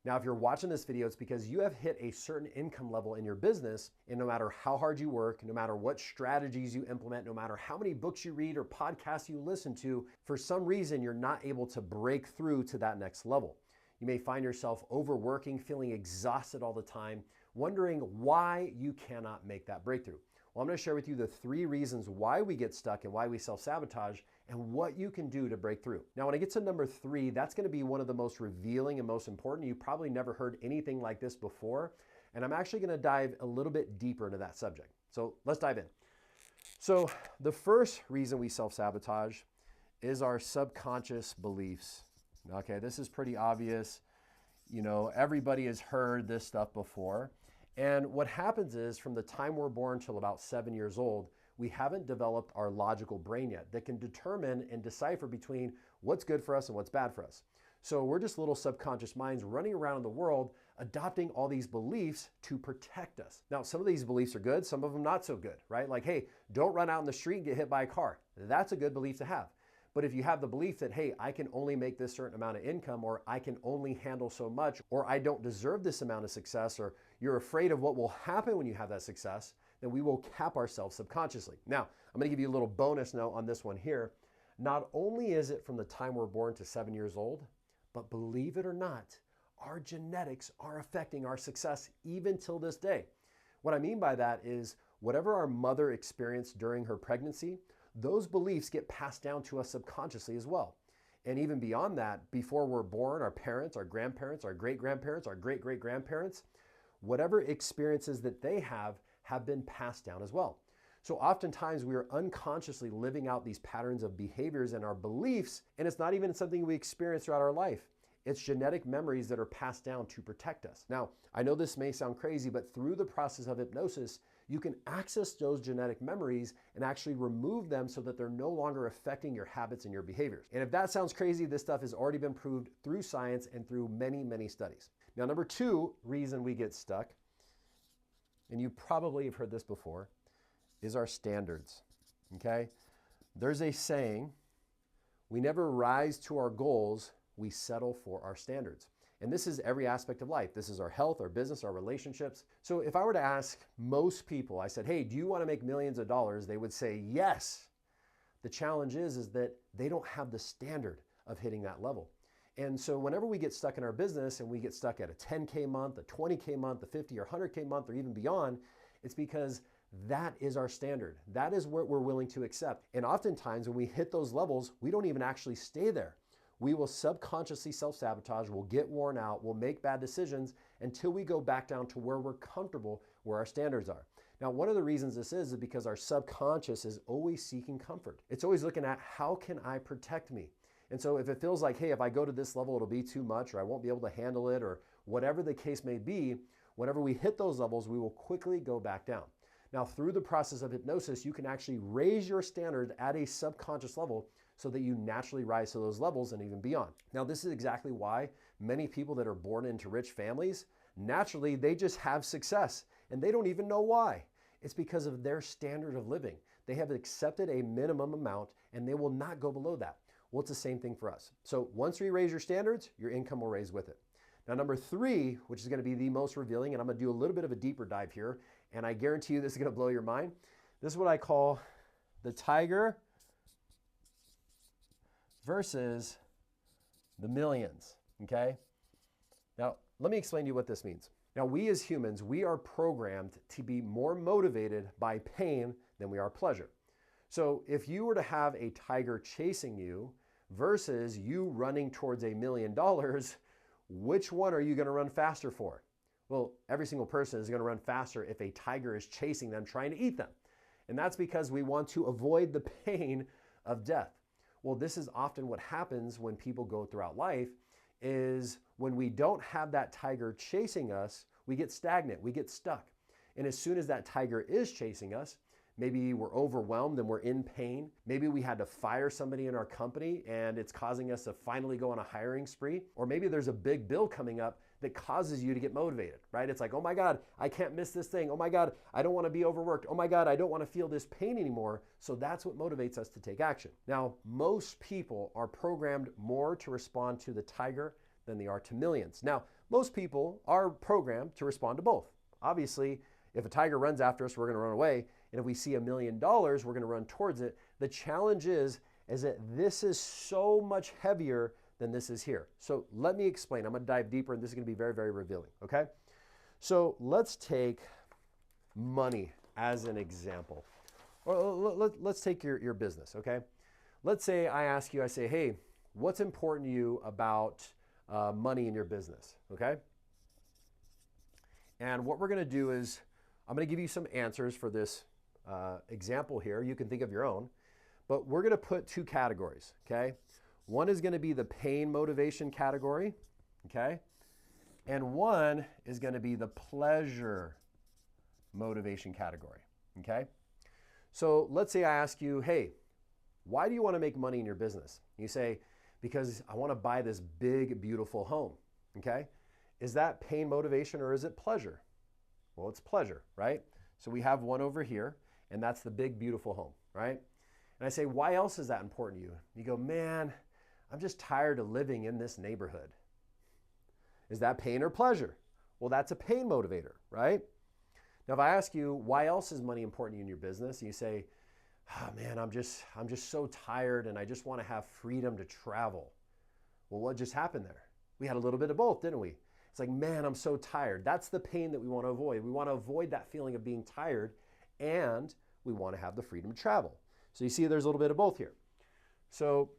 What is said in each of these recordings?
Now, if you're watching this video, it's because you have hit a certain income level in your business, and no matter how hard you work, no matter what strategies you implement, no matter how many books you read or podcasts you listen to, for some reason, you're not able to break through to that next level. You may find yourself overworking, feeling exhausted all the time, wondering why you cannot make that breakthrough. Well, I'm going to share with you the 3 reasons why we get stuck and why we self-sabotage and what you can do to break through. Now, when I get to number 3, that's going to be one of the most revealing and most important. You probably never heard anything like this before, and I'm actually going to dive a little bit deeper into that subject. So let's dive in. So the first reason we self-sabotage is our subconscious beliefs. Okay, this is pretty obvious. You know, everybody has heard this stuff before. And what happens is from the time we're born till about 7 years old, we haven't developed our logical brain yet that can determine and decipher between what's good for us and what's bad for us. So we're just little subconscious minds running around in the world, adopting all these beliefs to protect us. Now, some of these beliefs are good, some of them not so good, right? Like, hey, don't run out in the street and get hit by a car. That's a good belief to have. But if you have the belief that, hey, I can only make this certain amount of income, or I can only handle so much, or I don't deserve this amount of success, or you're afraid of what will happen when you have that success, then we will cap ourselves subconsciously. Now, I'm going to give you a little bonus note on this one here. Not only is it from the time we're born to 7 years old, but believe it or not, our genetics are affecting our success even till this day. What I mean by that is whatever our mother experienced during her pregnancy, those beliefs get passed down to us subconsciously as well. And even beyond that, before we're born, our parents, our grandparents, our great-grandparents, our great-great-grandparents, whatever experiences that they have been passed down as well. So oftentimes we are unconsciously living out these patterns of behaviors and our beliefs, and it's not even something we experience throughout our life. It's genetic memories that are passed down to protect us. Now, I know this may sound crazy, but through the process of hypnosis, you can access those genetic memories and actually remove them so that they're no longer affecting your habits and your behaviors. And if that sounds crazy, this stuff has already been proved through science and through many, many studies. Now, number 2 reason we get stuck, and you probably have heard this before, is our standards, okay? There's a saying, we never rise to our goals, we settle for our standards. And this is every aspect of life. This is our health, our business, our relationships. So if I were to ask most people, I said, hey, do you want to make millions of dollars? They would say yes. The challenge is that they don't have the standard of hitting that level. And so whenever we get stuck in our business and we get stuck at a 10K month, a 20K month, a 50 or 100K month, or even beyond, it's because that is our standard. That is what we're willing to accept. And oftentimes when we hit those levels, we don't even actually stay there. We will subconsciously self-sabotage, we'll get worn out, we'll make bad decisions until we go back down to where we're comfortable, where our standards are. Now, one of the reasons this is because our subconscious is always seeking comfort. It's always looking at how can I protect me? And so if it feels like, hey, if I go to this level, it'll be too much, or I won't be able to handle it, or whatever the case may be, whenever we hit those levels, we will quickly go back down. Now, through the process of hypnosis, you can actually raise your standard at a subconscious level so that you naturally rise to those levels and even beyond. Now, this is exactly why many people that are born into rich families, naturally, they just have success and they don't even know why. It's because of their standard of living. They have accepted a minimum amount and they will not go below that. Well, it's the same thing for us. So once you raise your standards, your income will raise with it. Now, number 3, which is going to be the most revealing, and I'm going to do a little bit of a deeper dive here, and I guarantee you this is going to blow your mind. This is what I call the tiger versus the millions, okay? Now, let me explain to you what this means. Now, we as humans, we are programmed to be more motivated by pain than we are pleasure. So if you were to have a tiger chasing you versus you running towards $1 million, which one are you going to run faster for? Well, every single person is going to run faster if a tiger is chasing them, trying to eat them. And that's because we want to avoid the pain of death. Well, this is often what happens when people go throughout life, is when we don't have that tiger chasing us, we get stagnant, we get stuck. And as soon as that tiger is chasing us, maybe we're overwhelmed and we're in pain. Maybe we had to fire somebody in our company and it's causing us to finally go on a hiring spree. Or maybe there's a big bill coming up that causes you to get motivated, right? It's like, oh my God, I can't miss this thing. Oh my God, I don't want to be overworked. Oh my God, I don't want to feel this pain anymore. So that's what motivates us to take action. Now, most people are programmed more to respond to the tiger than they are to millions. Now, Most people are programmed to respond to both. Obviously, if a tiger runs after us, we're going to run away. And if we see $1 million, we're going to run towards it. The challenge is that this is so much heavier than this is here. So let me explain. I'm going to dive deeper, and this is going to be very, very revealing, okay? So let's take money as an example. Or let's take your business, okay? Let's say I ask you, I say, hey, what's important to you about money in your business, okay? And what we're going to do is I'm going to give you some answers for this example here. You can think of your own, but we're going to put two categories, okay? One is going to be the pain motivation category, okay? And one is going to be the pleasure motivation category, okay? So let's say I ask you, hey, why do you want to make money in your business? You say, because I want to buy this big, beautiful home, okay? Is that pain motivation or is it pleasure? Well, it's pleasure, right? So we have one over here, and that's the big, beautiful home, right? And I say, why else is that important to you? You go, man, I'm just tired of living in this neighborhood. Is that pain or pleasure? Well, that's a pain motivator, right? Now, if I ask you, why else is money important to you in your business? And you say, oh, man, I'm just so tired and I just want to have freedom to travel. Well, what just happened there? We had a little bit of both, didn't we? It's like, man, I'm so tired. That's the pain that we want to avoid. We want to avoid that feeling of being tired, and we want to have the freedom to travel. So you see there's a little bit of both here. So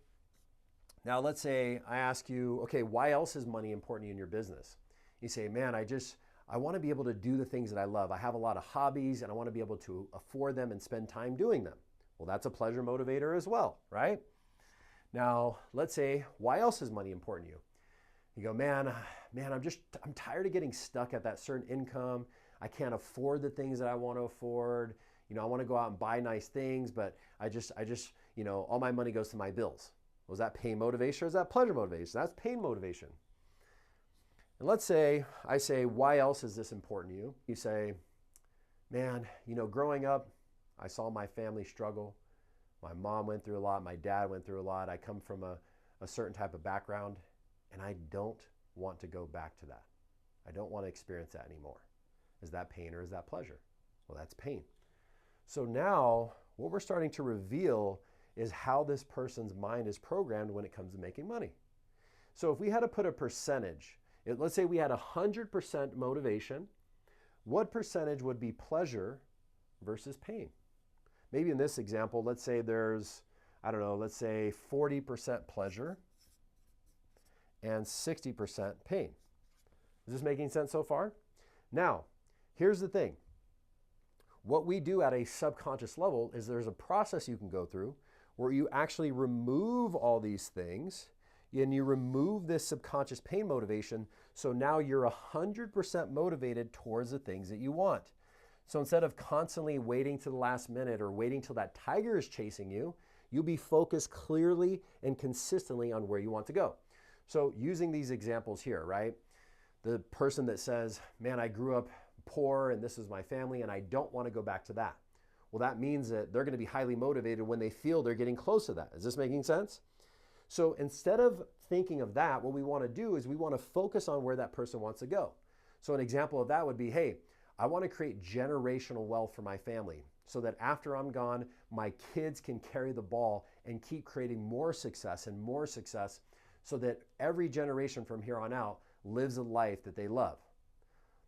now let's say I ask you, okay, why else is money important to you in your business? You say, man, I want to be able to do the things that I love. I have a lot of hobbies and I want to be able to afford them and spend time doing them. Well, that's a pleasure motivator as well, right? Now, let's say, why else is money important to you? You go, man, I'm tired of getting stuck at that certain income. I can't afford the things that I want to afford. I want to go out and buy nice things, but I just, all my money goes to my bills. Was that pain motivation or is that pleasure motivation? That's pain motivation. And let's say, I say, why else is this important to you? You say, man, growing up, I saw my family struggle. My mom went through a lot. My dad went through a lot. I come from a certain type of background, and I don't want to go back to that. I don't want to experience that anymore. Is that pain or is that pleasure? Well, that's pain. So now what we're starting to reveal is how this person's mind is programmed when it comes to making money. So if we had to put a percentage, let's say we had 100% motivation, what percentage would be pleasure versus pain? Maybe in this example, let's say there's, let's say 40% pleasure and 60% pain. Is this making sense so far? Now, here's the thing. What we do at a subconscious level is there's a process you can go through where you actually remove all these things and you remove this subconscious pain motivation. So now you're 100% motivated towards the things that you want. So instead of constantly waiting to the last minute or waiting till that tiger is chasing you, you'll be focused clearly and consistently on where you want to go. So using these examples here, right? The person that says, man, I grew up poor and this is my family and I don't want to go back to that. Well, that means that they're going to be highly motivated when they feel they're getting close to that. Is this making sense? So instead of thinking of that, what we want to do is we want to focus on where that person wants to go. So an example of that would be, hey, I want to create generational wealth for my family so that after I'm gone, my kids can carry the ball and keep creating more success and more success so that every generation from here on out lives a life that they love.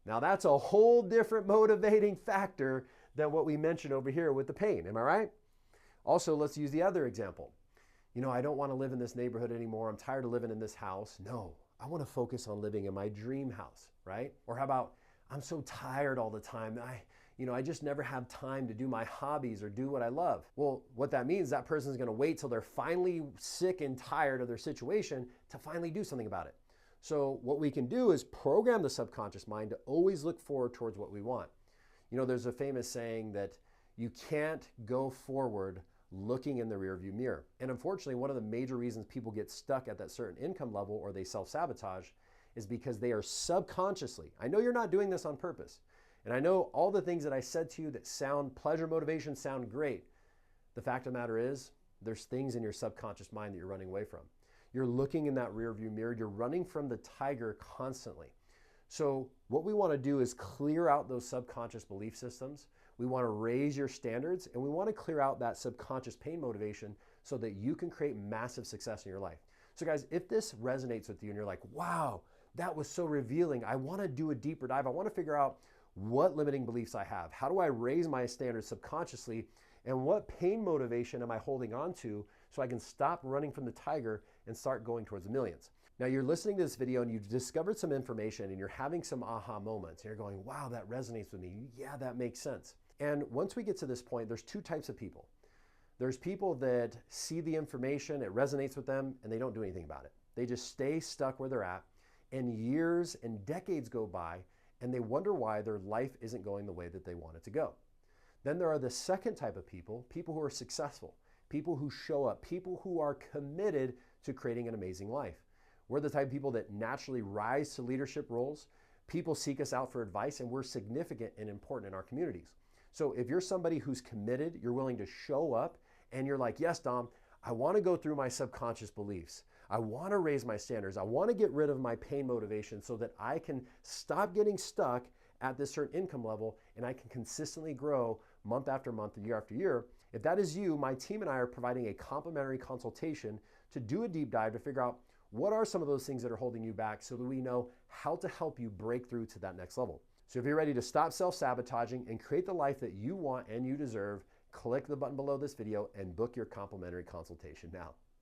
Now that's a whole different motivating factor than what we mentioned over here with the pain. Am I right? Also, let's use the other example. I don't want to live in this neighborhood anymore. I'm tired of living in this house. No, I want to focus on living in my dream house, right? Or how about, I'm so tired all the time. I just never have time to do my hobbies or do what I love. Well, what that means, that person's going to wait till they're finally sick and tired of their situation to finally do something about it. So what we can do is program the subconscious mind to always look forward towards what we want. There's a famous saying that you can't go forward looking in the rearview mirror. And unfortunately, one of the major reasons people get stuck at that certain income level or they self-sabotage is because they are subconsciously, I know you're not doing this on purpose, and I know all the things that I said to you that sound pleasure motivation sound great. The fact of the matter is, there's things in your subconscious mind that you're running away from. You're looking in that rearview mirror, you're running from the tiger constantly. So what we want to do is clear out those subconscious belief systems. We want to raise your standards, and we want to clear out that subconscious pain motivation so that you can create massive success in your life. So guys, if this resonates with you and you're like, wow, that was so revealing, I want to do a deeper dive. I want to figure out what limiting beliefs I have. How do I raise my standards subconsciously? And what pain motivation am I holding on to so I can stop running from the tiger and start going towards the millions? Now you're listening to this video and you've discovered some information and you're having some aha moments. And you're going, wow, that resonates with me. Yeah, that makes sense. And once we get to this point, there's two types of people. There's people that see the information, it resonates with them, and they don't do anything about it. They just stay stuck where they're at, and years and decades go by, and they wonder why their life isn't going the way that they want it to go. Then there are the second type of people, people who are successful, people who show up, people who are committed to creating an amazing life. We're the type of people that naturally rise to leadership roles. People seek us out for advice, and we're significant and important in our communities. So if you're somebody who's committed, you're willing to show up, and you're like, yes, Dom, I want to go through my subconscious beliefs. I want to raise my standards. I want to get rid of my pain motivation so that I can stop getting stuck at this certain income level and I can consistently grow month after month and year after year. If that is you, my team and I are providing a complimentary consultation to do a deep dive to figure out what are some of those things that are holding you back so that we know how to help you break through to that next level. So if you're ready to stop self-sabotaging and create the life that you want and you deserve, click the button below this video and book your complimentary consultation now.